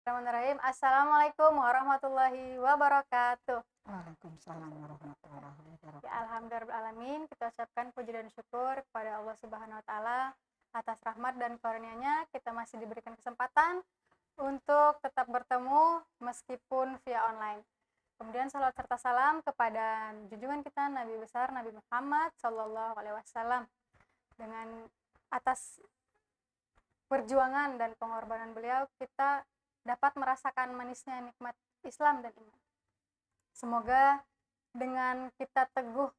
Bismillahirrahmanirrahim. Assalamualaikum warahmatullahi wabarakatuh. Waalaikumsalam warahmatullahi wabarakatuh. Ya, alhamdulillahirrahmanirrahim. Kita ucapkan puji dan syukur kepada Allah Subhanahu wa taala atas rahmat dan karunia-Nya kita masih diberikan kesempatan untuk tetap bertemu meskipun via online. Kemudian salawat serta salam kepada junjungan kita Nabi besar Nabi Muhammad sallallahu alaihi wasallam. Dengan atas perjuangan dan pengorbanan beliau kita dapat merasakan manisnya nikmat Islam dan iman. Semoga dengan kita teguh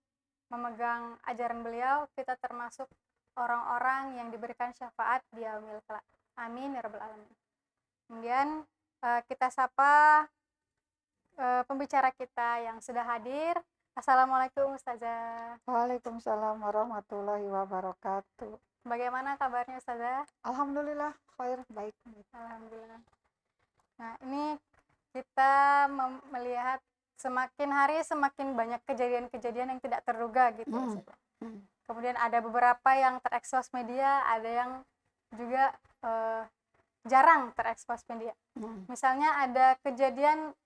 memegang ajaran beliau, kita termasuk orang-orang yang diberikan syafaat di yaumil kelak. Amin ya rabbal alamin. Kemudian kita sapa pembicara kita yang sudah hadir. Assalamualaikum Ustazah. Waalaikumsalam warahmatullahi wabarakatuh. Bagaimana kabarnya Ustazah? Alhamdulillah khair, baik. Alhamdulillah. Nah, ini kita melihat semakin hari semakin banyak kejadian-kejadian yang tidak terduga gitu. Kemudian ada beberapa yang terekspos media, ada yang juga jarang terekspos media. Misalnya ada kejadian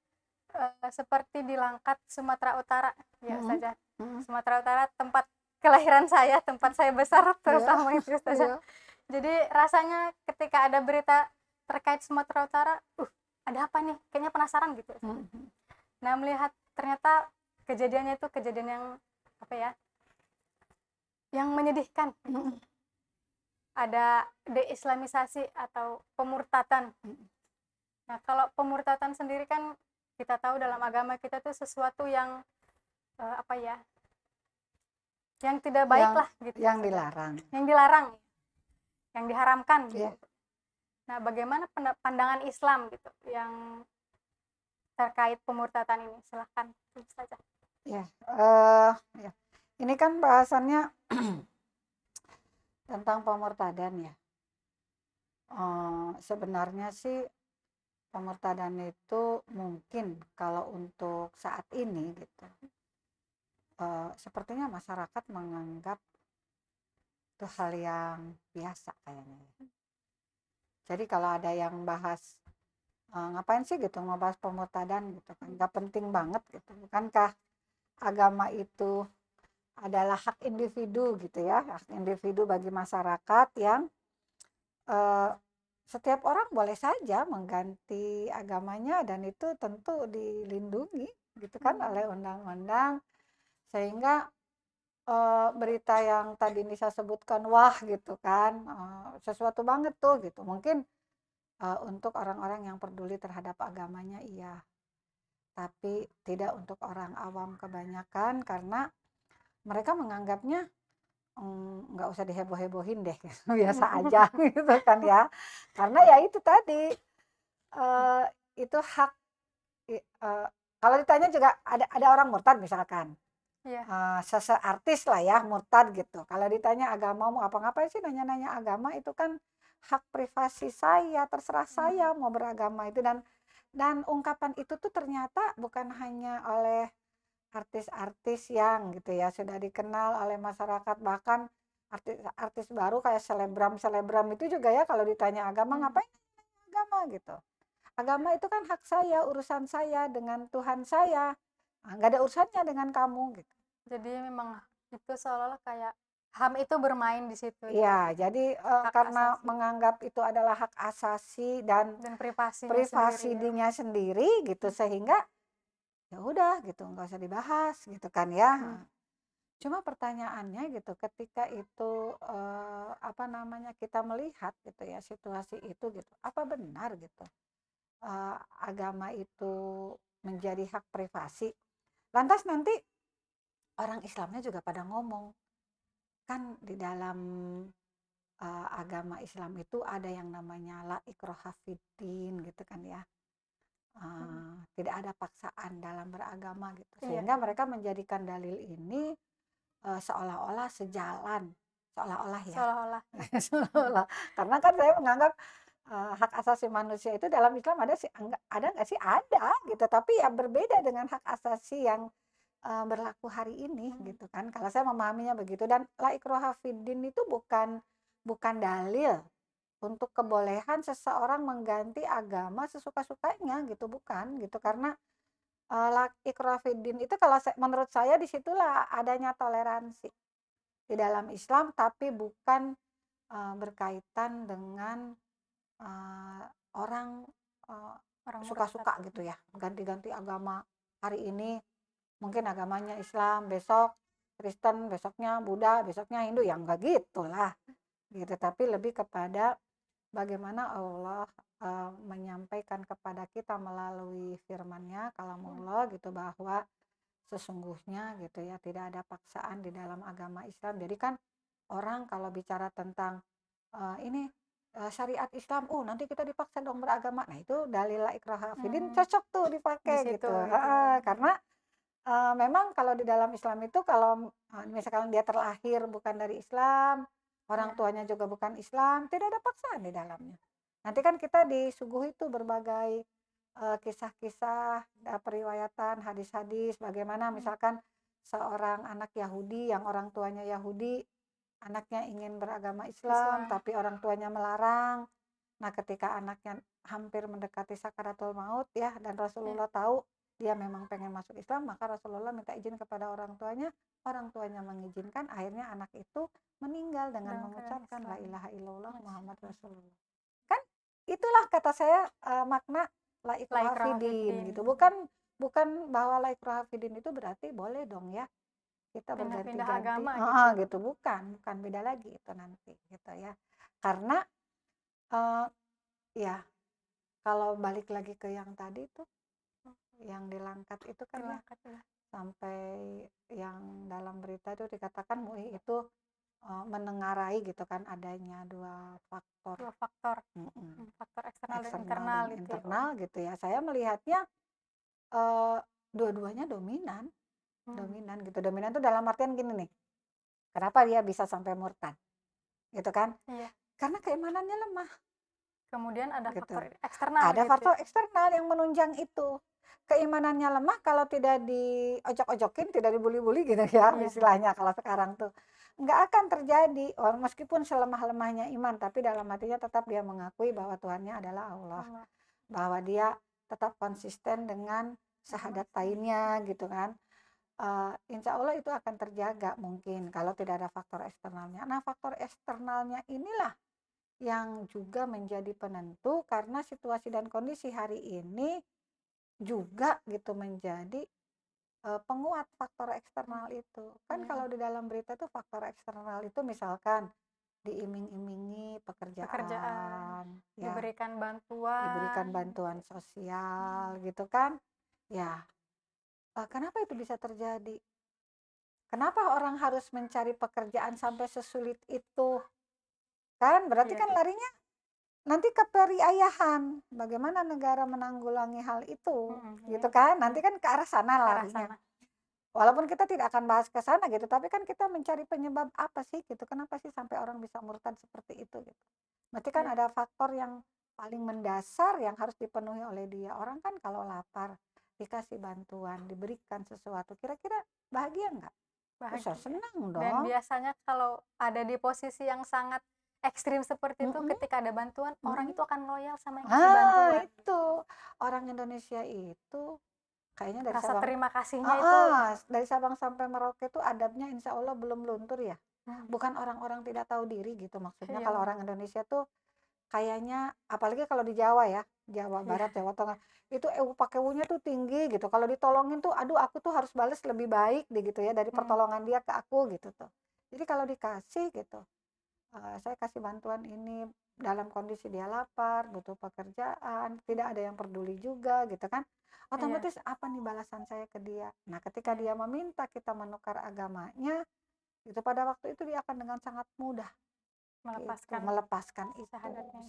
seperti di Langkat, Sumatera Utara, ya Ustazah. Sumatera Utara tempat kelahiran saya, tempat saya besar terutama itu Ustazah. Jadi rasanya ketika ada berita terkait Sumatera Utara, ada apa nih? Kayaknya penasaran gitu. Nah, melihat ternyata kejadiannya itu kejadian yang apa ya? Yang menyedihkan. Ada deislamisasi atau pemurtatan. Nah, kalau pemurtatan sendiri kan kita tahu dalam agama kita tuh sesuatu yang apa ya? Yang tidak baik lah gitu. Yang dilarang. Yang dilarang. Yang diharamkan gitu. Yeah. Nah, bagaimana pandangan Islam gitu yang terkait pemurtatan ini? Silahkan saja. Ya, ini kan bahasannya tentang pemurtadan ya. Sebenarnya sih pemurtadan itu mungkin kalau untuk saat ini gitu, sepertinya masyarakat menganggap itu hal yang biasa kayaknya. Jadi kalau ada yang bahas ngapain sih gitu ngebahas pemurtadan gitu kan, nggak penting banget gitu. Bukankah agama itu adalah hak individu gitu ya, hak individu bagi masyarakat yang setiap orang boleh saja mengganti agamanya dan itu tentu dilindungi gitu kan oleh undang-undang, sehingga berita yang tadi Nisa sebutkan wah gitu kan, sesuatu banget tuh gitu. Mungkin untuk orang-orang yang peduli terhadap agamanya iya, tapi tidak untuk orang awam kebanyakan karena mereka menganggapnya nggak usah diheboh-hebohin deh, biasa aja gitu kan ya. Karena ya itu tadi itu hak. Kalau ditanya juga ada orang murtad misalkan. Artis lah ya murtad gitu. Kalau ditanya agamamu apa, ngapain sih nanya-nanya agama, itu kan hak privasi saya, terserah saya mau beragama itu. Dan ungkapan itu tuh ternyata bukan hanya oleh artis-artis yang gitu ya sudah dikenal oleh masyarakat, bahkan artis-artis baru kayak selebgram itu juga ya kalau ditanya agama, ngapain agama gitu. Agama itu kan hak saya, urusan saya dengan Tuhan saya. Nggak ada urusannya dengan kamu gitu. Jadi memang itu seolah-olah kayak HAM itu bermain di situ. Iya, jadi karena asasi. Menganggap itu adalah hak asasi dan privasi dirinya sendiri gitu, sehingga ya udah gitu, nggak usah dibahas gitu kan ya. Cuma pertanyaannya gitu, ketika itu kita melihat gitu ya situasi itu gitu, apa benar gitu agama itu menjadi hak privasi? Lantas nanti orang Islamnya juga pada ngomong, kan di dalam agama Islam itu ada yang namanya la ikraha fiddin gitu kan ya. Tidak ada paksaan dalam beragama gitu. Sehingga mereka menjadikan dalil ini seolah-olah sejalan. Seolah-olah ya. Seolah-olah. Karena kan saya menganggap hak asasi manusia itu dalam Islam ada nggak sih? Ada gitu. Tapi ya berbeda dengan hak asasi yang berlaku hari ini gitu kan. Kalau saya memahaminya begitu. Dan la ikraha fiddin itu bukan dalil untuk kebolehan seseorang mengganti agama sesuka-sukanya gitu, bukan gitu. Karena ikrah fiddin itu kalau menurut saya disitulah adanya toleransi di dalam Islam, tapi bukan berkaitan dengan orang Orang murtad. suka-suka gitu ya, ganti-ganti agama. Hari ini mungkin agamanya Islam, besok Kristen, besoknya Buddha, besoknya Hindu, ya enggak gitulah gitu. Tapi lebih kepada bagaimana Allah menyampaikan kepada kita melalui firman-Nya, kalamullah gitu, bahwa sesungguhnya gitu ya tidak ada paksaan di dalam agama Islam. Jadi kan orang kalau bicara tentang ini syariat Islam, nanti kita dipaksa dong beragama. Nah itu dalil ikrah fiddin cocok tuh Di dipakai situ gitu. gitu. Karena memang kalau di dalam Islam itu kalau misalkan dia terlahir bukan dari Islam, orang Ya. tuanya juga bukan Islam, tidak ada paksaan di dalamnya. Nanti kan kita disuguhi itu berbagai kisah-kisah, periwayatan, hadis-hadis, bagaimana misalkan seorang anak Yahudi yang orang tuanya Yahudi, anaknya ingin beragama Islam, Islam. tapi orang tuanya melarang. Nah, ketika anaknya hampir mendekati sakaratul maut ya, dan Rasulullah tahu dia memang pengen masuk Islam, maka Rasulullah minta izin kepada orang tuanya mengizinkan, akhirnya anak itu meninggal dengan Dalam mengucapkan keadaan la Islam. ilaha illallah Masya Muhammad Allah. Rasulullah. Kan itulah kata saya makna la La ikraha ikraha fiddin fiddin. gitu. Bukan bahwa la ikraha fiddin itu berarti boleh dong ya kita Pindah-pindah berganti-ganti, agama gitu. gitu, bukan beda lagi itu nanti gitu ya. Karena ya kalau balik lagi ke yang tadi tuh, yang dilangkat itu kan ya, Dilangkat ya. sampai yang dalam berita itu dikatakan MUI itu menengarai gitu kan adanya dua faktor, Dua faktor. Faktor eksternal dan internal dan gitu ya. internal gitu ya. Saya melihatnya dua-duanya dominan gitu. Dominan itu dalam artian gini nih, kenapa dia bisa sampai murtad gitu kan? Iya. Karena keimanannya lemah. Kemudian ada Gitu. faktor eksternal Ada gitu. faktor eksternal yang menunjang itu. Keimanannya lemah kalau tidak diojok-ojokin, tidak dibuli-buli gitu ya, Iya. istilahnya kalau sekarang tuh. Nggak akan terjadi. Meskipun selemah-lemahnya iman, tapi dalam hatinya tetap dia mengakui bahwa Tuhannya adalah Allah. Bahwa dia tetap konsisten dengan syahadatannya gitu kan. Insya Allah itu akan terjaga mungkin kalau tidak ada faktor eksternalnya. Nah, faktor eksternalnya inilah yang juga menjadi penentu, karena situasi dan kondisi hari ini juga gitu menjadi penguat faktor eksternal itu. Kan kalau di dalam berita tuh faktor eksternal itu misalkan diiming-imingi pekerjaan, ya, diberikan bantuan sosial gitu kan. Ya, kenapa itu bisa terjadi? Kenapa orang harus mencari pekerjaan sampai sesulit itu? Kan berarti kan larinya nanti ke periayahan. Bagaimana negara menanggulangi hal itu, gitu kan? Nanti kan ke arah sana larinya. Walaupun kita tidak akan bahas ke sana gitu, tapi kan kita mencari penyebab apa sih gitu. Kenapa sih sampai orang bisa murtad seperti itu gitu. Berarti kan ada faktor yang paling mendasar yang harus dipenuhi oleh dia. Orang kan kalau lapar, dikasih bantuan, diberikan sesuatu, kira-kira bahagia nggak? Bisa senang dong. Dan biasanya kalau ada di posisi yang sangat ekstrim seperti itu, ketika ada bantuan, orang itu akan loyal sama yang kasih bantuan. Itu orang Indonesia itu kayaknya dari rasa Sabang, terima kasihnya itu dari Sabang sampai Merauke itu adabnya insya Allah belum luntur ya. Bukan orang-orang tidak tahu diri gitu maksudnya. Kalau orang Indonesia tuh kayaknya, apalagi kalau di Jawa ya, Jawa Barat, Jawa Tengah, itu pakai wunya tuh tinggi gitu. Kalau ditolongin tuh, aduh aku tuh harus balas lebih baik gitu ya dari pertolongan dia ke aku gitu tuh. Jadi kalau dikasih gitu, saya kasih bantuan ini dalam kondisi dia lapar, butuh pekerjaan, tidak ada yang peduli juga gitu kan, otomatis apa nih balasan saya ke dia. Nah, ketika dia meminta kita menukar agamanya, itu pada waktu itu dia akan dengan sangat mudah melepaskan itu,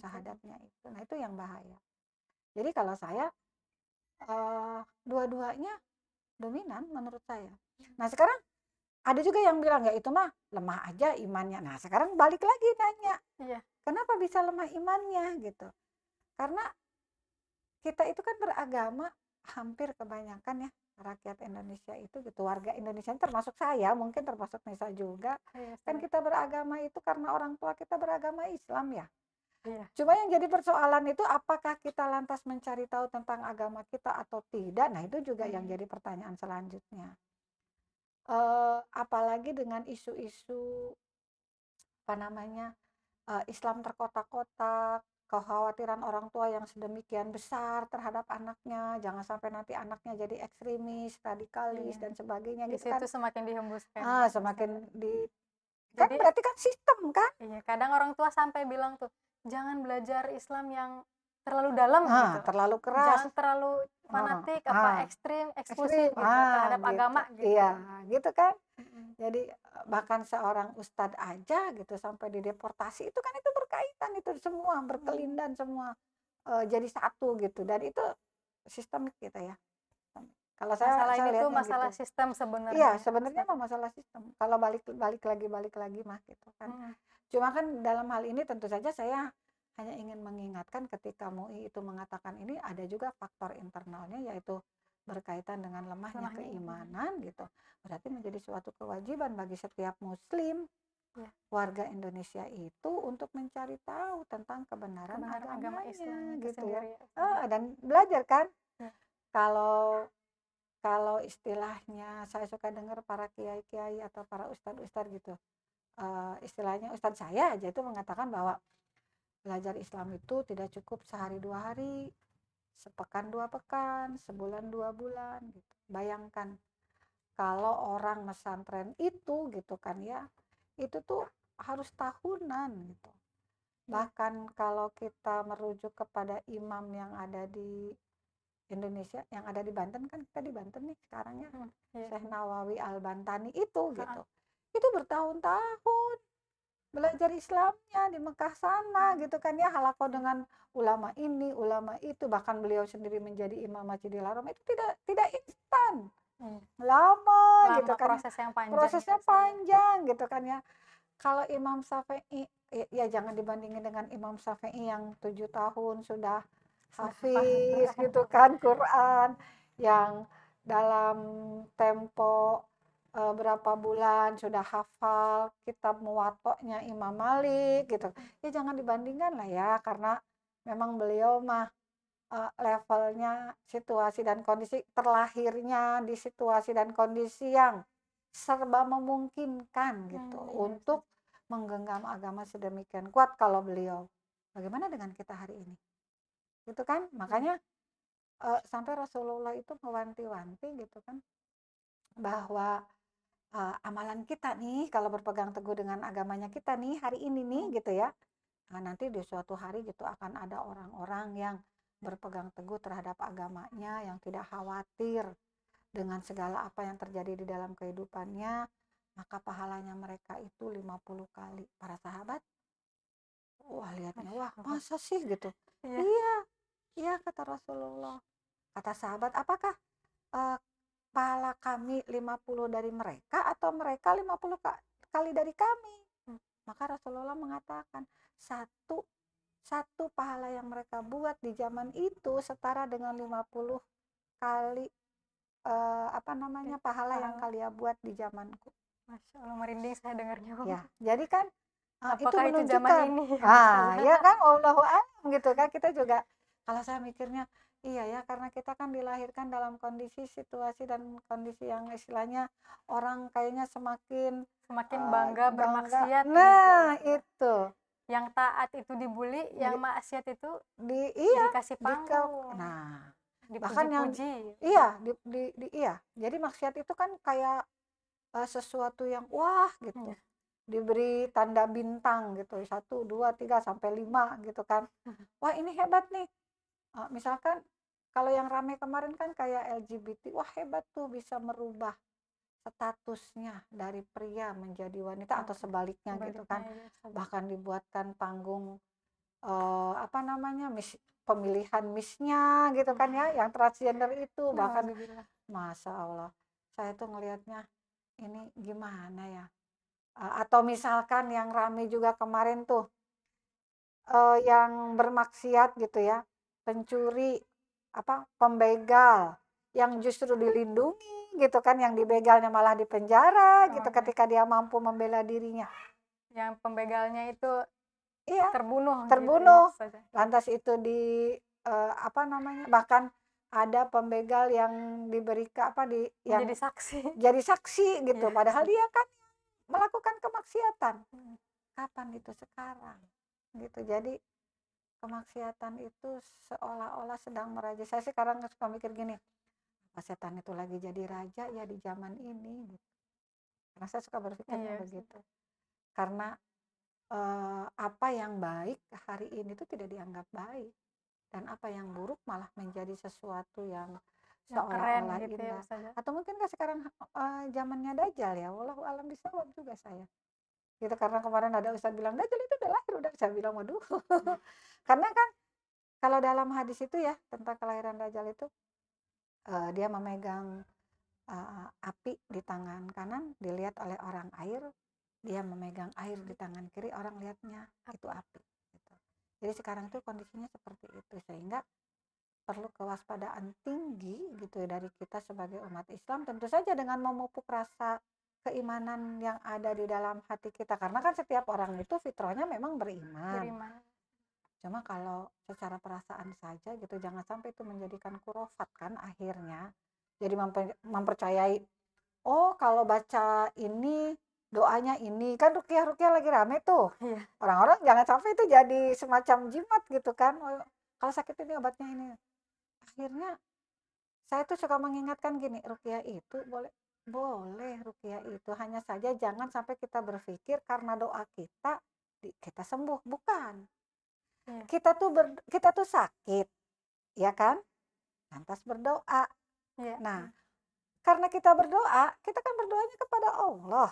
syahadatnya itu. Nah, itu yang bahaya. Jadi kalau saya dua-duanya dominan menurut saya. Nah, sekarang ada juga yang bilang ya itu mah lemah aja imannya. Nah, sekarang balik lagi nanya, kenapa bisa lemah imannya gitu? Karena kita itu kan beragama, hampir kebanyakan ya rakyat Indonesia itu gitu, warga Indonesia termasuk saya, mungkin termasuk Nisa juga, kan kita beragama itu karena orang tua kita beragama Islam ya. Iya. Cuma yang jadi persoalan itu apakah kita lantas mencari tahu tentang agama kita atau tidak? Nah, itu juga yang jadi pertanyaan selanjutnya. Apalagi dengan isu-isu apa namanya, Islam terkotak-kotak, kekhawatiran orang tua yang sedemikian besar terhadap anaknya, jangan sampai nanti anaknya jadi ekstremis, radikalis Iya. dan sebagainya Di gitu kan. situ semakin dihembuskan ya, Semakin kan Jadi berarti kan sistem kan? iya, kadang orang tua sampai bilang tuh, "Jangan belajar Islam yang terlalu dalam," gitu. Terlalu keras. "Jangan terlalu Heeh, fanatik, ah, ekstrim, eksklusif," ekstrim, gitu, terhadap gitu. agama gitu. Iya, gitu kan. Mhm. Jadi bahkan seorang ustadz aja gitu sampai dideportasi itu kan itu berkaitan itu semua berkelindan semua jadi satu gitu dan itu sistemik gitu ya. Kalau Masalah saya ini tuh lihatnya masalah gitu. sistem sebenarnya Iya, ya, sebenarnya Ustaz. mah masalah sistem. Kalau balik lagi mah gitu kan. Mhm. Cuma kan dalam hal ini tentu saja saya hanya ingin mengingatkan ketika MUI itu mengatakan ini ada juga faktor internalnya yaitu berkaitan dengan lemahnya Lemahnya keimanan gitu. Berarti menjadi suatu kewajiban bagi setiap muslim ya, warga Indonesia itu untuk mencari tahu tentang kebenaran kebenaran agama Islam agamanya itu gitu ya. sendiri ya, Ustaz. Dan belajar kan Ya. kalau kalau istilahnya saya suka dengar para kiai-kiai atau para ustadz-ustadz gitu. Istilahnya ustadz saya aja itu mengatakan bahwa belajar Islam itu tidak cukup sehari 2 hari, sepekan 2 pekan, sebulan 2 bulan gitu. Bayangkan kalau orang pesantren itu gitu kan ya, itu tuh harus tahunan gitu. Bahkan kalau kita merujuk kepada imam yang ada di Indonesia, yang ada di Banten kan kita di Banten nih sekarang ya, Iya. Syekh Nawawi Al-Bantani itu gitu. Itu bertahun-tahun belajar Islamnya di Mekah sana gitu kan ya, halaqah dengan ulama ini, ulama itu, bahkan beliau sendiri menjadi imam Masjidil Haram itu tidak instan. Lama gitu Lama, kan. proses yang panjang Prosesnya ya, Ustaz. panjang gitu kan ya. Kalau Imam Syafi'i ya jangan dibandingin dengan Imam Syafi'i yang 7 tahun sudah hafiz gitu kan Quran, yang dalam tempo berapa bulan sudah hafal kitab Muwatta'nya Imam Malik gitu. Ya jangan dibandingkan lah ya karena memang beliau mah levelnya situasi dan kondisi terlahirnya di situasi dan kondisi yang serba memungkinkan gitu untuk menggenggam agama sedemikian kuat kalau beliau. Bagaimana dengan kita hari ini? Gitu kan? Makanya sampai Rasulullah itu mewanti-wanti gitu kan bahwa amalan kita nih kalau berpegang teguh dengan agamanya kita nih hari ini nih gitu ya. Nah, nanti di suatu hari gitu akan ada orang-orang yang berpegang teguh terhadap agamanya yang tidak khawatir dengan segala apa yang terjadi di dalam kehidupannya, maka pahalanya mereka itu 50 kali. Para sahabat, wah lihatnya, wah masa sih gitu. Iya, iya kata Rasulullah. Kata sahabat, apakah pahala kami 50 dari mereka atau mereka 50 kali dari kami? Maka Rasulullah mengatakan, satu pahala yang mereka buat di zaman itu setara dengan 50 kali pahala yang kalian buat di zamanku. Masya Allah, merinding saya dengarnya. Ya, jadi kan itu Apakah itu zaman menunjukkan. ini? Ya kan, Allahu a'lam gitu kan. Kita juga kalau saya mikirnya iya ya karena kita kan dilahirkan dalam kondisi situasi dan kondisi yang istilahnya orang kayaknya semakin bangga bermaksiat Nah, gitu. itu. Yang taat itu dibully, yang maksiat itu dikasih panggung. Nah, bahkan yang dipuji-puji. iya. Jadi maksiat itu kan kayak sesuatu yang wah gitu. Diberi tanda bintang gitu, 1, 2, 3 sampai 5 gitu kan. Wah, ini hebat nih. Misalkan kalau yang rame kemarin kan kayak LGBT, wah hebat tuh bisa merubah statusnya dari pria menjadi wanita atau sebaliknya gitu kan. Bahkan dibuatkan panggung pemilihan Miss-nya gitu kan ya, yang transgender itu bahkan Masya Allah. Saya tuh ngelihatnya ini gimana ya? Atau misalkan yang rame juga kemarin tuh yang bermaksiat gitu ya, pencuri, pembegal yang justru dilindungi gitu kan, yang dibegalnya malah dipenjara gitu ketika dia mampu membela dirinya. Yang pembegalnya itu iya, terbunuh gitu ya terbunuh. saja. Lantas itu apa namanya, bahkan ada pembegal yang yang Menjadi saksi. jadi saksi gitu, Iya. padahal dia kan melakukan kemaksiatan. Kapan itu? Sekarang gitu. Jadi kemaksiatan itu seolah-olah sedang meraja. Saya sekarang suka mikir gini, apa setan itu lagi jadi raja ya di zaman ini gitu. Karena saya suka berpikirnya Iya. begitu. Karena apa yang baik hari ini itu tidak dianggap baik, dan apa yang buruk malah menjadi sesuatu yang Yang keren seolah-olah gitu ya indah. Ustazah. Atau mungkin kan sekarang zamannya Dajjal ya, wallahu alam bisawab juga saya. Gitu, karena kemarin ada ustaz bilang Dajjal itu udah lahir, udah saya bilang waduh. Karena kan kalau dalam hadis itu ya tentang kelahiran Dajjal itu dia memegang api di tangan kanan dilihat oleh orang air, dia memegang air di tangan kiri, orang lihatnya itu api gitu. Jadi sekarang itu kondisinya seperti itu, sehingga perlu kewaspadaan tinggi gitu ya dari kita sebagai umat Islam, tentu saja dengan memupuk rasa keimanan yang ada di dalam hati kita, karena kan setiap orang itu fitrahnya memang beriman. Cuma kalau secara perasaan saja gitu, jangan sampai itu menjadikan kurofat kan akhirnya. Jadi mempercayai, oh kalau baca ini doanya ini, kan ruqyah-ruqyah lagi rame tuh. Iya. Orang-orang jangan sampai itu jadi semacam jimat gitu kan. Oh, kalau sakit ini obatnya ini. Akhirnya saya tuh suka mengingatkan gini, ruqyah itu boleh ruqyah itu, hanya saja jangan sampai kita berpikir karena doa kita kita sembuh, bukan. Iya. Kita tuh sakit, ya kan? Lantas berdoa. Iya. Nah, karena kita berdoa, kita kan berdoanya kepada Allah.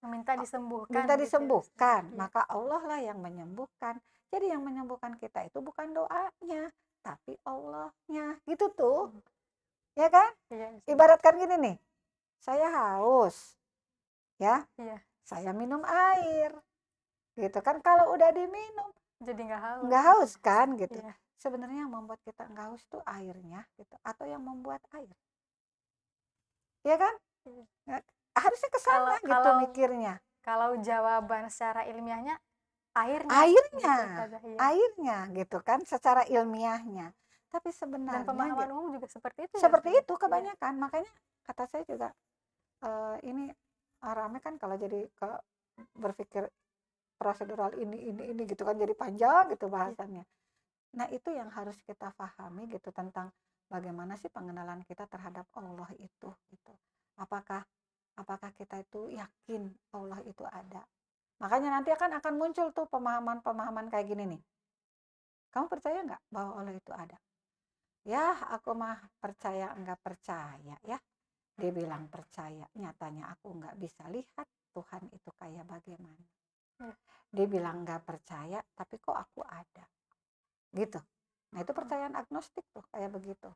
Meminta disembuhkan. Minta gitu ya, disembuhkan, Ustazah. maka Allah lah yang menyembuhkan. Jadi yang menyembuhkan kita itu bukan doanya, tapi Allahnya. Gitu tuh. Ya kan? Iya. Ibaratkan gini nih. Saya haus. Ya. Iya. Saya minum air. Gitu kan, kalau udah diminum Jadi nggak haus. nggak haus kan gitu. Iya. Sebenarnya yang membuat kita nggak haus tuh airnya gitu, atau yang membuat air. Ya kan? Iya. Harusnya ke sana gitu mikirnya. Kalau jawaban secara ilmiahnya airnya. Airnya, Gitu, iya. airnya gitu kan secara ilmiahnya. Tapi sebenarnya Dan pemahaman umum juga seperti itu. seperti ya, itu kebanyakan. Iya. Makanya kata saya juga ini rame kan kalau jadi berpikir prosedural ini gitu kan, jadi panjang gitu bahasannya. Nah, itu yang harus kita pahami gitu tentang bagaimana sih pengenalan kita terhadap Allah itu gitu. Apakah kita itu yakin Allah itu ada? Makanya nanti akan muncul tuh pemahaman-pemahaman kayak gini nih. Kamu percaya nggak bahwa Allah itu ada? Ya, aku mah percaya nggak percaya ya. Dia bilang percaya, nyatanya aku nggak bisa lihat Tuhan itu kayak bagaimana. Dia bilang nggak percaya, tapi kok aku ada. Gitu. Nah, itu percayaan agnostik tuh, kayak begitu.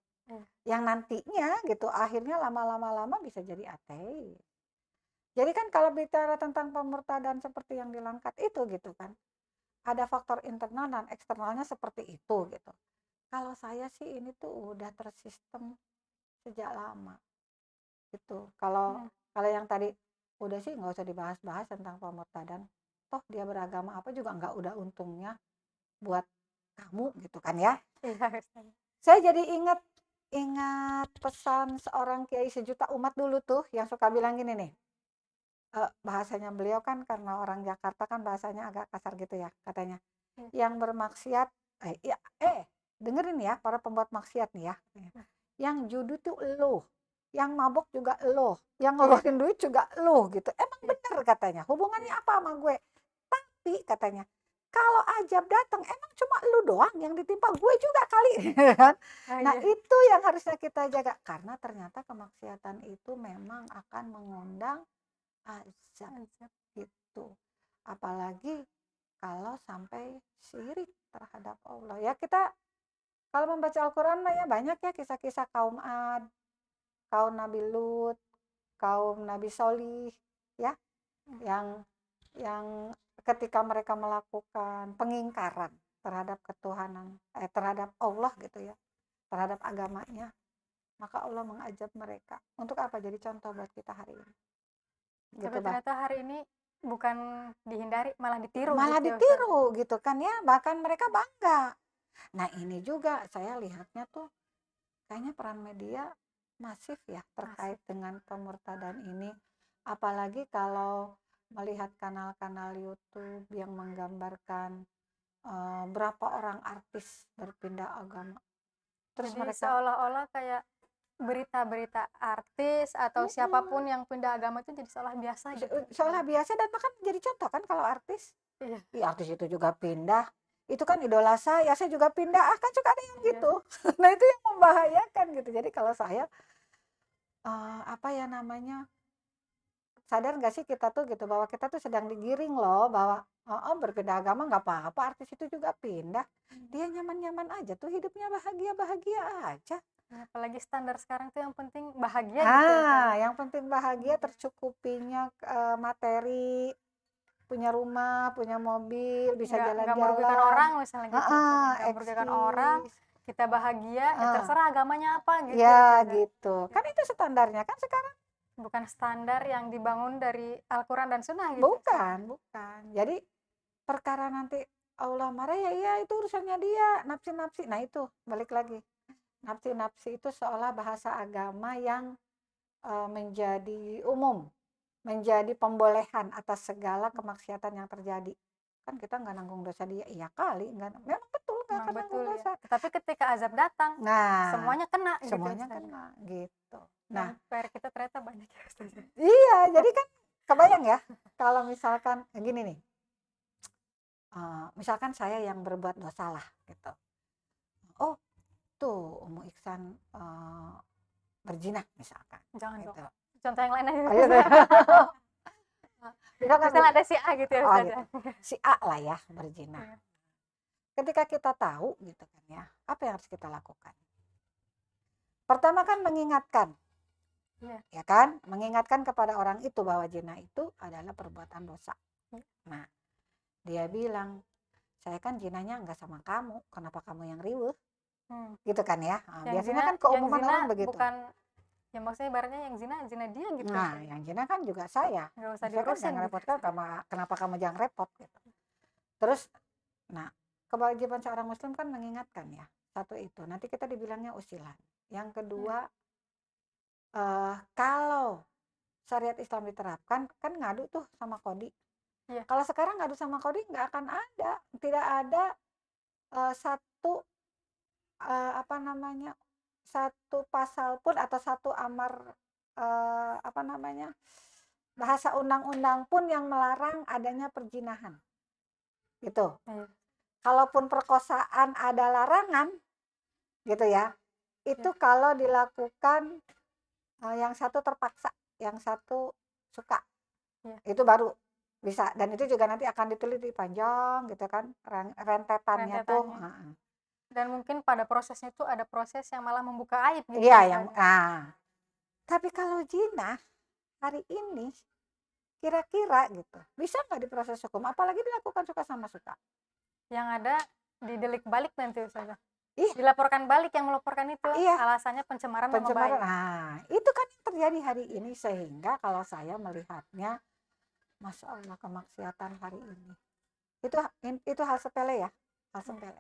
Yang nantinya gitu, akhirnya lama-lama bisa jadi ateis. Jadi kan kalau bicara tentang pemurtadan seperti yang dilangkat itu gitu kan, ada faktor internal dan eksternalnya seperti itu gitu. Kalau saya sih ini tuh udah tersistem sejak lama gitu. Kalau yang tadi udah sih nggak usah dibahas-bahas tentang pemurtadan. Toh dia beragama apa juga nggak udah untungnya buat kamu gitu kan ya. Saya jadi ingat pesan seorang kiai sejuta umat dulu tuh yang suka bilang gini nih. Bahasanya beliau kan karena orang Jakarta kan bahasanya agak kasar gitu ya katanya. Yang bermaksiat dengerin ya para pembuat maksiat nih ya. Yang judi tuh eluh, yang mabok juga eluh, yang ngeluarin duit juga eluh gitu. Emang bener katanya. Hubungannya apa sama gue? Tapi katanya kalau ajab datang emang cuma lu doang yang ditimpa, gue juga kali. Nah, itu yang harusnya kita jaga karena ternyata kemaksiatan itu memang akan mengundang azab gitu. Apalagi kalau sampai syirik terhadap Allah. Ya kita kalau membaca Al-Quran ya banyak ya kisah-kisah kaum Ad, kaum Nabi Lut, kaum Nabi Solih ya, yang ketika mereka melakukan pengingkaran terhadap ketuhanan, terhadap Allah gitu ya, terhadap agamanya, maka Allah mengajab mereka. Untuk apa? Jadi contoh buat kita hari ini. Tapi ternyata hari ini bukan dihindari, malah ditiru malah gitu ya Ustazah? ditiru gitu kan ya, bahkan mereka bangga. Nah ini juga saya lihatnya tuh kayaknya peran media masif ya terkait Masif. dengan pemurtadan ini. Apalagi kalau melihat kanal-kanal YouTube yang menggambarkan berapa orang artis berpindah agama. Terus Jadi mereka seolah-olah kayak berita-berita artis atau siapapun yang pindah agama itu jadi seolah biasa gitu seolah Ustazah. biasa dan bahkan jadi contoh kan kalau artis. Iya, Iya artis itu juga pindah. Itu kan idola saya juga pindah. Ah, kan suka ada yang iya, gitu. Nah itu yang membahayakan gitu. Jadi kalau saya apa ya namanya sadar nggak sih kita tuh gitu bahwa kita tuh sedang digiring loh bahwa oh, berpindah agama nggak apa-apa artis itu juga pindah dia nyaman-nyaman aja tuh hidupnya bahagia-bahagia aja. apalagi standar sekarang tuh yang penting bahagia gitu ya Ustazah. Yang penting bahagia Iya, tercukupinya materi punya rumah punya mobil bisa nggak merugikan jalan-jalan. orang misalnya gitu ya Ustazah, nggak merugikan orang, Eksis. kita bahagia, ya Ah, terserah agamanya apa gitu ya ya Ustazah. gitu kan itu standarnya kan sekarang. Bukan standar yang dibangun dari Al-Quran dan Sunnah gitu ya Ustazah. Bukan jadi perkara nanti Allah marah ya iya itu urusannya dia nafsi-nafsi nah itu balik lagi nafsi-nafsi itu seolah bahasa agama yang menjadi umum menjadi pembolehan atas segala kemaksiatan yang terjadi kan kita nggak nanggung dosa dia iya kali nggak memang betul nggak Memang akan nanggung betul ya. dosa. Tetapi ketika azab datang, Nah semuanya kena gitu ya semuanya Ustazah. kena gitu. Yang Nah PR kita ternyata banyak ya Ustazah. iya jadi kan kebayang ya kalau misalkan gini nih misalkan saya yang berbuat dosa lah gitu oh tuh Umu Iksan berzina misalkan Jangan dong. gitu. Contoh yang lain aja Ayo deh. Ustazah. Misalkan Misalnya ada si A gitu ya oh gitu. Ustazah. Si A lah ya berzina. Iya. Ketika kita tahu gitu kan ya, apa yang harus kita lakukan? Pertama kan mengingatkan, Iya. ya kan? Mengingatkan kepada orang itu bahwa zina itu adalah perbuatan dosa. Iya. Nah, dia bilang, saya kan zinanya nggak sama kamu, kenapa kamu yang riweuh? Gitu kan ya. Nah, biasanya kan Yang keumuman zina orang begitu. bukan, ya maksudnya ibaratnya yang zina, zina dia gitu. Nah, yang zina kan juga saya. Nggak usah Saya kan diurusin jangan gitu. repotkan, kenapa kamu jangan repot gitu. Terus, nah, kewajiban seorang muslim kan mengingatkan ya. Satu itu, nanti kita dibilangnya usilan. Yang kedua, kalau syariat Islam diterapkan, kan ngadu tuh sama kodi. Iya. Kalau sekarang ngadu sama kodi nggak akan ada. Tidak ada satu, apa namanya, satu pasal pun atau satu amar, apa namanya, bahasa undang-undang pun yang melarang adanya perzinahan. Gitu. Iya. Kalaupun perkosaan ada larangan, gitu ya, itu Iya. kalau dilakukan yang satu terpaksa, yang satu suka, Iya. itu baru bisa. Dan itu juga nanti akan diteliti panjang gitu kan, rentetannya tuh. Rentetannya. Dan mungkin pada prosesnya itu ada proses yang malah membuka aib gitu Iya, ya yang Ustazah. tapi kalau zina hari ini kira-kira gitu, bisa nggak diproses hukum? Apalagi dilakukan suka sama suka. Yang ada didelik balik nanti Ustazah. Ih, Dilaporkan balik yang melaporkan itu, iya, alasannya pencemaran nama pencemaran. baik. Nah, itu kan yang terjadi hari ini sehingga kalau saya melihatnya, Masya Allah kemaksiatan hari ini. Itu hal sepele ya, hal sepele.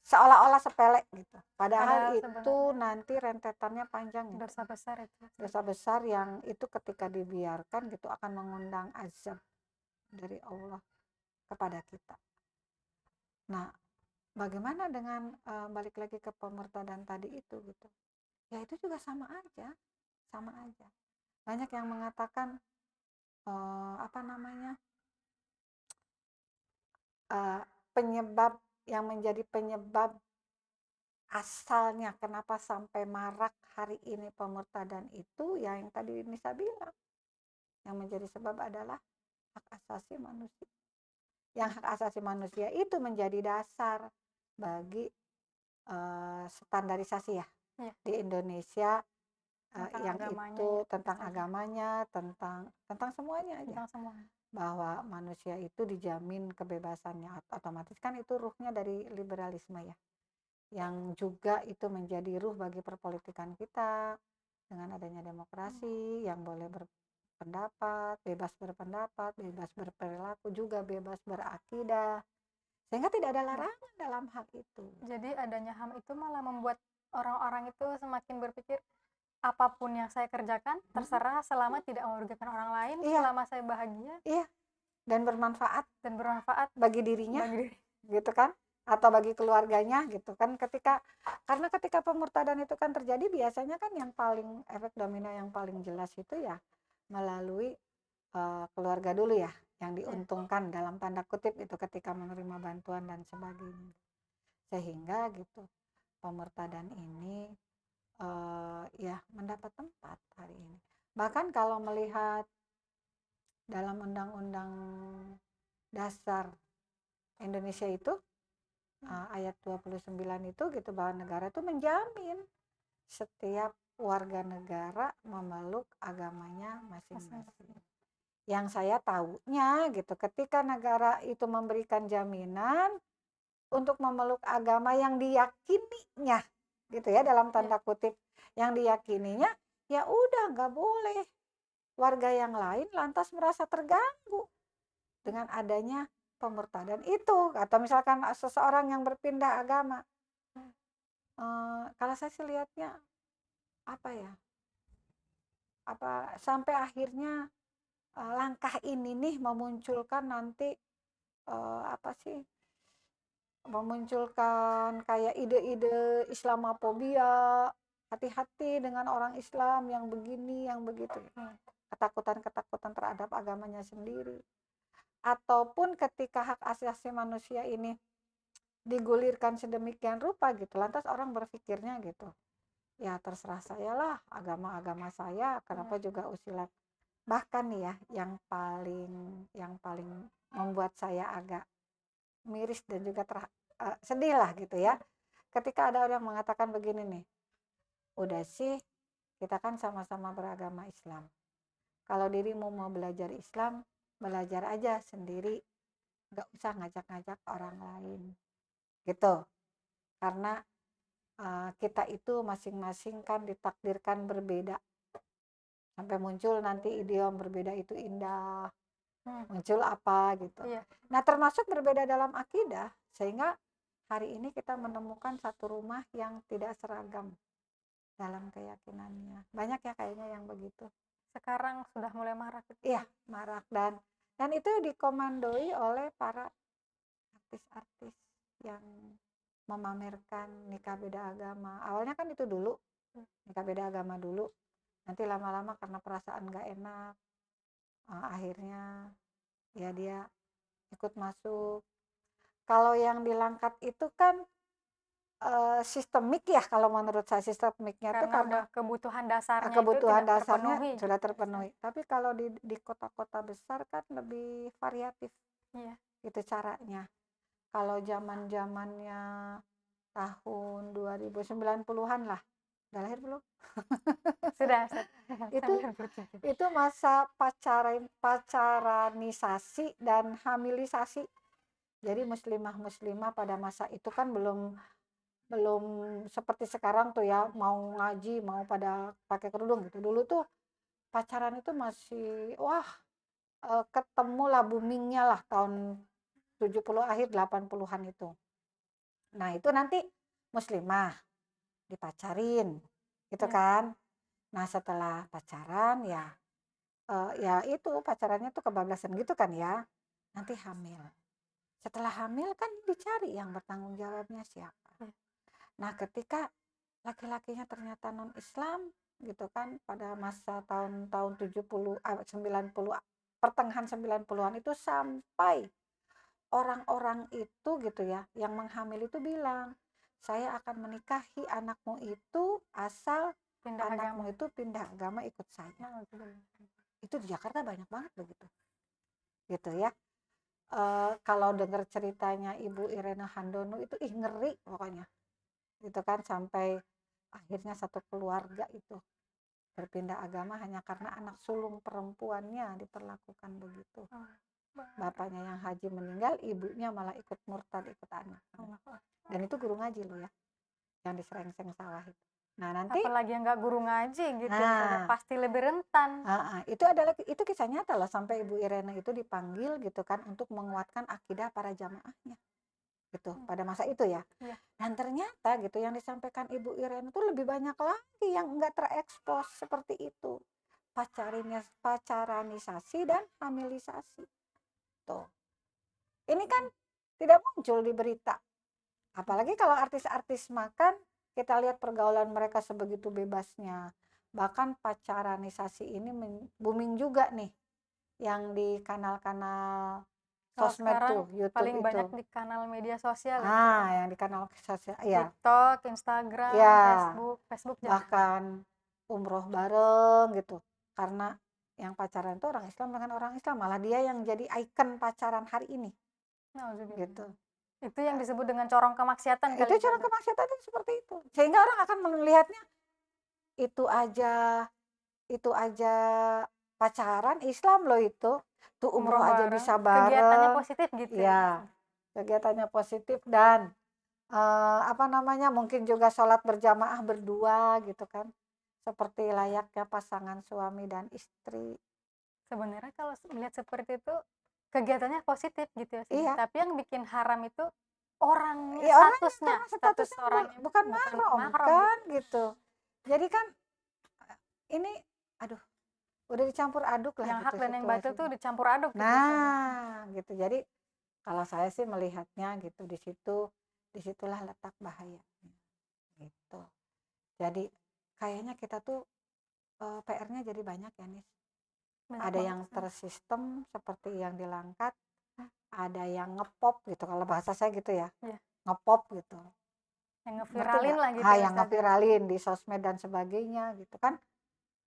Seolah-olah sepele gitu. Padahal itu sebenarnya nanti rentetannya panjang gitu. dosa besar itu. Dosa besar yang itu ketika dibiarkan gitu akan mengundang azab dari Allah kepada kita. Nah, bagaimana dengan balik lagi ke pemurtadan tadi itu gitu? Ya itu juga sama aja, sama aja. Banyak yang mengatakan apa namanya penyebab yang menjadi penyebab asalnya kenapa sampai marak hari ini pemurtadan itu ya yang tadi Nisa bilang yang menjadi sebab adalah hak asasi manusia. Yang hak asasi manusia itu menjadi dasar bagi standarisasi ya Iya. di Indonesia Tentang yang agamanya itu ya, tentang Ustazah. agamanya, tentang semuanya aja. Tentang semua. Bahwa manusia itu dijamin kebebasannya otomatis kan itu ruhnya dari liberalisme ya. Yang juga itu menjadi ruh bagi perpolitikan kita dengan adanya demokrasi yang boleh berpendapat, bebas berperilaku, juga bebas berakidah. Sehingga tidak ada larangan dalam hal itu. Jadi adanya HAM itu malah membuat orang-orang itu semakin berpikir, apapun yang saya kerjakan terserah selama tidak merugikan orang lain, Iya. selama saya bahagia Iya, dan bermanfaat dan bermanfaat bagi dirinya, bagi diri. gitu kan, atau bagi keluarganya gitu kan. Karena ketika pemurtadan itu kan terjadi, biasanya kan yang paling efek domino yang paling jelas itu ya melalui keluarga dulu ya, yang diuntungkan dalam tanda kutip itu ketika menerima bantuan dan sebagainya. Sehingga gitu pemurtadan ini ya mendapat tempat hari ini. Bahkan kalau melihat dalam Undang-Undang Dasar Indonesia itu ayat 29 itu gitu, bahwa negara itu menjamin setiap warga negara memeluk agamanya masing-masing. Yang saya tahunya gitu, ketika negara itu memberikan jaminan untuk memeluk agama yang diyakininya gitu ya, dalam tanda kutip yang diyakininya, ya udah nggak boleh warga yang lain lantas merasa terganggu dengan adanya pemurtadan itu. Atau misalkan seseorang yang berpindah agama, kalau saya sih lihatnya sampai akhirnya langkah ini nih memunculkan nanti memunculkan kayak ide-ide Islamofobia, hati-hati dengan orang Islam yang begini, yang begitu, ketakutan-ketakutan terhadap agamanya sendiri. Ataupun ketika hak asasi manusia ini digulirkan sedemikian rupa gitu, lantas orang berpikirnya gitu, ya terserah saya lah, agama-agama saya, kenapa juga usilat. Bahkan nih ya, yang paling membuat saya agak miris dan juga sedih lah gitu ya, ketika ada orang mengatakan begini nih, udah sih kita kan sama-sama beragama Islam, kalau dirimu mau belajar Islam, belajar aja sendiri, nggak usah ngajak-ngajak orang lain gitu. Karena kita itu masing-masing kan ditakdirkan berbeda, sampai muncul nanti idiom berbeda itu indah, muncul apa gitu. Nah, termasuk berbeda dalam akidah, sehingga hari ini kita menemukan satu rumah yang tidak seragam dalam keyakinannya. Banyak ya kayaknya yang begitu. Sekarang sudah mulai marak. Iya, marak, dan itu dikomandoi oleh para artis-artis yang memamerkan nikah beda agama. Awalnya kan itu dulu, nikah beda agama dulu. Nanti lama-lama karena perasaan gak enak, akhirnya ya dia ikut masuk. Kalau yang dilangkat itu kan sistemik ya, kalau menurut saya sistemiknya itu karena kebutuhan dasarnya kebutuhan itu dasarnya sudah terpenuhi. Tapi kalau di kota-kota besar kan lebih variatif itu caranya. Kalau zaman-zamannya tahun 2090-an lah, udah lahir belum? Sudah. Itu masa pacaranisasi dan hamilisasi. Jadi muslimah pada masa itu kan belum seperti sekarang tuh ya, mau ngaji, mau pada pakai kerudung gitu. Dulu tuh pacaran itu masih ketemulah boomingnya lah tahun 70 akhir 80-an itu. Nah, itu nanti muslimah dipacarin gitu kan. Nah, setelah pacaran ya itu pacarannya tuh kebablasan gitu kan ya. Nanti hamil. Setelah hamil kan dicari yang bertanggung jawabnya siapa. Nah, ketika laki-lakinya ternyata non-Islam gitu kan, pada masa tahun-tahun 70 90 pertengahan 90-an itu, sampai orang-orang itu gitu ya yang menghamil itu bilang, saya akan menikahi anakmu itu asal anakmu itu pindah agama ikut saya. Itu di Jakarta banyak banget begitu gitu ya. Kalau dengar ceritanya Ibu Irena Handono itu ngeri pokoknya gitu kan, sampai akhirnya satu keluarga itu berpindah agama hanya karena anak sulung perempuannya diperlakukan begitu. Bapaknya yang haji meninggal, ibunya malah ikut murtad, ikut anak. Dan itu guru ngaji loh ya, yang di Serengseng Sawah itu. Nah, nanti Apalagi yang nggak guru ngaji gitu ya Ustazah, nah, pasti lebih rentan. itu kisah nyata loh, sampai Ibu Irene itu dipanggil gitu kan untuk menguatkan akidah para jamaahnya gitu pada masa itu ya. Iya. Dan ternyata gitu yang disampaikan Ibu Irene itu lebih banyak lagi yang enggak terekspos seperti itu. Pacaranisasi dan hamilisasi. Tuh. Ini kan tidak muncul di berita. Apalagi kalau artis-artis makan, kita lihat pergaulan mereka sebegitu bebasnya. Bahkan pacaranisasi ini booming juga nih, yang di kanal-kanal Kalau sosmed sekarang tuh, YouTube paling itu. banyak di kanal media sosial ya Ustazah. Yang di kanal sosial, ya, TikTok, Instagram, ya, Facebook jangan. bahkan umroh bareng gitu. Karena yang pacaran itu orang Islam dengan orang Islam, malah dia yang jadi ikon pacaran hari ini, Nauzubillah. gitu. Itu yang disebut dengan corong kemaksiatan Itu kali cara Ustazah. kemaksiatan itu seperti itu. Sehingga orang akan melihatnya itu aja pacaran Islam loh itu. Tuh umroh Umroh aja bareng, bisa kegiatannya bareng. positif gitu ya. Ya, kegiatannya positif dan mungkin juga sholat berjamaah berdua gitu kan. Seperti layaknya pasangan suami dan istri. Sebenarnya kalau melihat seperti itu kegiatannya positif gitu ya Ustazah. Iya. Tapi yang bikin haram itu orangnya, Ya orangnya, statusnya, karena status statusnya orangnya bukan bukan mahram mahram kan gitu. gitu. Jadi kan ini aduh, udah dicampur aduk lah Yang gitu hak dan yang batil tuh situasinya. dicampur aduk gitu Ustazah. Nah, gitu. Jadi kalau saya sih melihatnya gitu, disitulah letak bahayanya gitu. Jadi kayaknya kita tuh PR-nya jadi banyak ya nih. Banyak Ada banget yang Ustazah. tersistem seperti yang dilangkat, ada yang ngepop gitu, kalau bahasa saya gitu ya, Iya. ngepop gitu. Yang Ngerti ngeviralin nggak? lah gitu ya Yang Ustazah. ngeviralin di sosmed dan sebagainya gitu kan.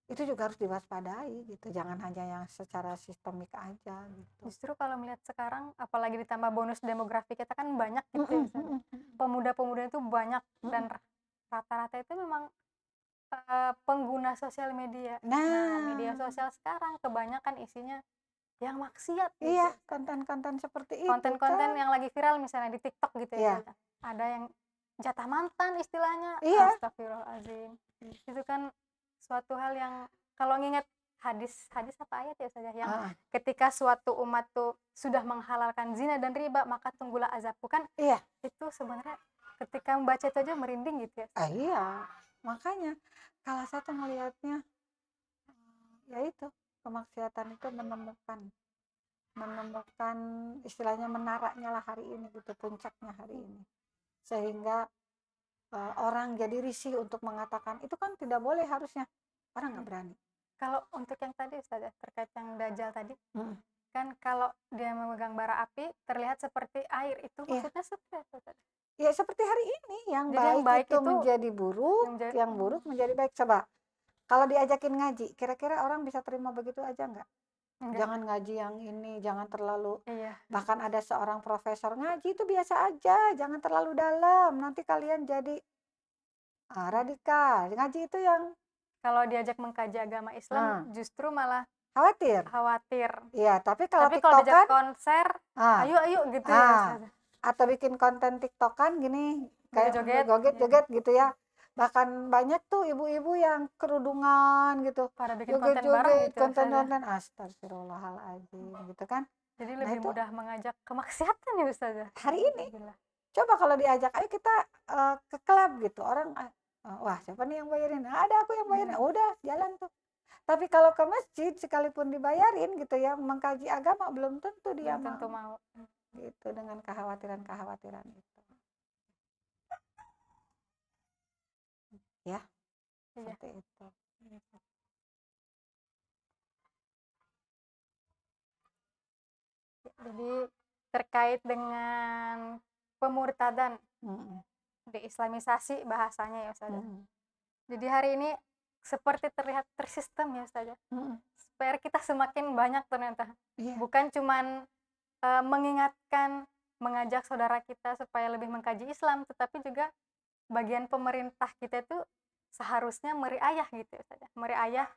Itu juga harus diwaspadai gitu, jangan hanya yang secara sistemik aja gitu. Justru kalau melihat sekarang apalagi ditambah bonus demografi kita kan banyak gitu ya Mm-mm, Ustazah. mm-mm, Pemuda-pemuda itu banyak dan mm-mm. rata-rata itu memang pengguna sosial media. Nah, Nah, media sosial sekarang kebanyakan isinya yang maksiat iya, gitu. konten-konten seperti itu Konten-konten kan. yang lagi viral misalnya di TikTok gitu ya Iya, Ustazah. Ada yang jatah mantan istilahnya. iya. Astagfirullahaladzim. Itu kan suatu hal yang kalau nginget hadis apa ayat ya Ustazah yang Ah, ketika suatu umat tuh sudah menghalalkan zina dan riba maka tunggulah azabku kan iya. itu sebenarnya ketika membaca itu aja merinding gitu ya. Iya. Makanya kalau saya tuh ngelihatnya ya itu kemaksiatan itu menemukan istilahnya menaranya lah hari ini gitu, puncaknya hari ini. Sehingga orang jadi risih untuk mengatakan itu kan tidak boleh, harusnya orang nggak berani. Kalau untuk yang tadi Ustazah terkait yang Dajjal tadi Mm. kan kalau dia memegang bara api terlihat seperti air itu Iya. maksudnya seperti apa Ustazah? Ya seperti hari ini, yang Jadi yang baik baik itu itu menjadi buruk, yang menjadi buruk menjadi baik. Coba kalau diajakin ngaji, kira-kira orang bisa terima begitu aja nggak? enggak. Jangan ngaji yang ini, jangan terlalu. Iya. Bahkan ada seorang profesor ngaji itu biasa aja, jangan terlalu dalam, nanti kalian jadi radikal. Ngaji itu yang Kalau diajak mengkaji agama Islam justru malah khawatir. Iya, tapi kalau Tapi kalau diajak TikTokan, konser, ayo gitu ya Ustazah. atau bikin konten TikTokan gini, kayak Joget-joget, joget-joget gitu ya. Bahkan banyak tuh ibu-ibu yang kerudungan gitu, pada bikin konten bareng joget-joget, gitu ya Ustazah. konten-konten astagfirullahaladzim gitu kan. Jadi Nah lebih itu mudah mengajak kemaksiatan ya Ustazah. hari ini Alhamdulillah. coba kalau diajak, ayo kita ke klub gitu, orang wah siapa nih yang bayarin? Ada aku yang bayarin. Udah jalan tuh. Tapi kalau ke masjid sekalipun dibayarin gitu ya, mengkaji agama belum tentu dia Belum tentu mau. gitu, dengan kekhawatiran-kekhawatiran itu. Ya, Iya. seperti itu. Jadi terkait dengan pemurtadan, deislamisasi bahasanya ya Ustazah. Jadi hari ini seperti terlihat tersistem ya Ustazah. PR kita semakin banyak ternyata. Iya. Bukan cuman mengingatkan, mengajak saudara kita supaya lebih mengkaji Islam, tetapi juga bagian pemerintah kita itu seharusnya meriayah gitu ya Ustazah. Meriayah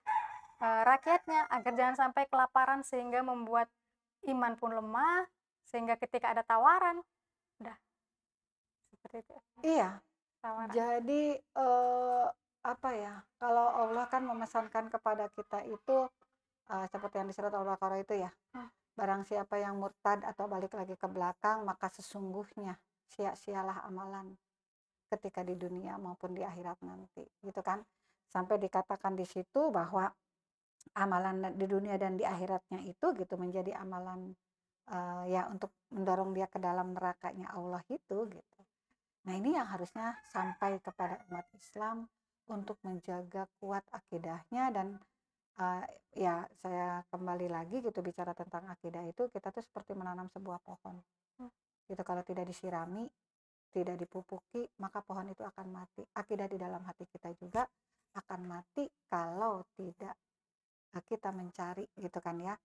rakyatnya agar jangan sampai kelaparan sehingga membuat iman pun lemah, sehingga ketika ada tawaran udah seperti itu. Iya. Tawaran. Jadi apa ya, kalau Allah kan memesankan kepada kita itu seperti yang di surat Al-Baqarah itu ya, Hmm. barang siapa yang murtad atau balik lagi ke belakang, maka sesungguhnya sia-sialah amalan ketika di dunia maupun di akhirat nanti, gitu kan. Sampai dikatakan di situ bahwa amalan di dunia dan di akhiratnya itu gitu menjadi amalan ya untuk mendorong dia ke dalam nerakanya Allah itu gitu. Nah, ini yang harusnya sampai kepada umat Islam untuk menjaga kuat akidahnya dan ya saya kembali lagi gitu bicara tentang akidah itu, kita tuh seperti menanam sebuah pohon. Hmm. Gitu, kalau tidak disirami, tidak dipupuki, maka pohon itu akan mati. Akidah di dalam hati kita juga akan mati kalau tidak kita mencari gitu kan ya,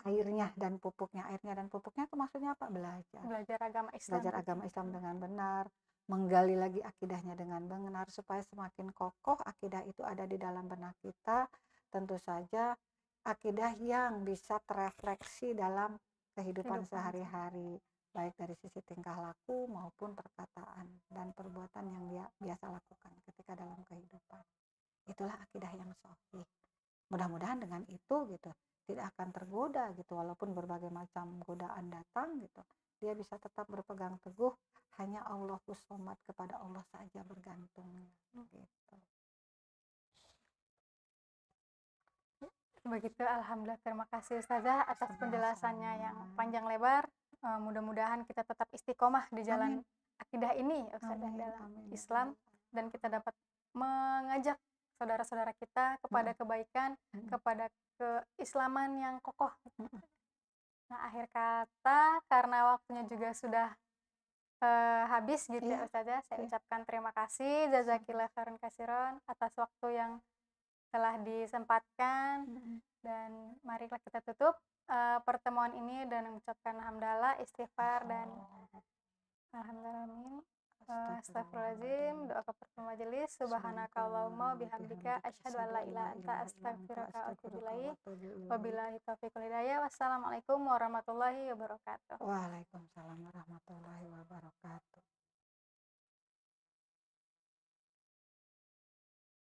airnya dan pupuknya. Airnya dan pupuknya itu maksudnya apa? Belajar. Belajar agama Islam. Belajar agama Islam dengan benar, menggali lagi akidahnya dengan benar supaya semakin kokoh akidah itu ada di dalam benak kita. Tentu saja akidah yang bisa terefleksi dalam kehidupan sehari-hari, baik dari sisi tingkah laku maupun perkataan dan perbuatan yang dia biasa lakukan ketika dalam kehidupan. Itulah akidah yang sahih. Mudah-mudahan dengan itu gitu tidak akan tergoda gitu, walaupun berbagai macam godaan datang gitu, dia bisa tetap berpegang teguh hanya Allahus Somad, kepada Allah saja bergantungnya gitu. Begitu, alhamdulillah, terima kasih Ustazah atas penjelasannya yang panjang lebar. Mudah-mudahan kita tetap istiqomah di jalan akidah ini Ustazah dalam Islam, dan kita dapat mengajak saudara-saudara kita kepada kebaikan, kepada keislaman yang kokoh. Nah, akhir kata karena waktunya juga sudah habis gitu ya Ustazah, saya ucapkan terima kasih jazakillah khairan katsiran atas waktu yang telah disempatkan, dan marilah kita tutup pertemuan ini dan mengucapkan hamdalah, istighfar, dan alhamdulillah. Astagfirullahaladzim. Doa kafaratul majelis. Subhanakallahumma bihamdika asyhadu an la ilaha illa anta astaghfiruka wa atubu ilaik. Wabillahi taufiq wal hidayah. Wassalamualaikum warahmatullahi wabarakatuh. Waalaikumsalam warahmatullahi wabarakatuh.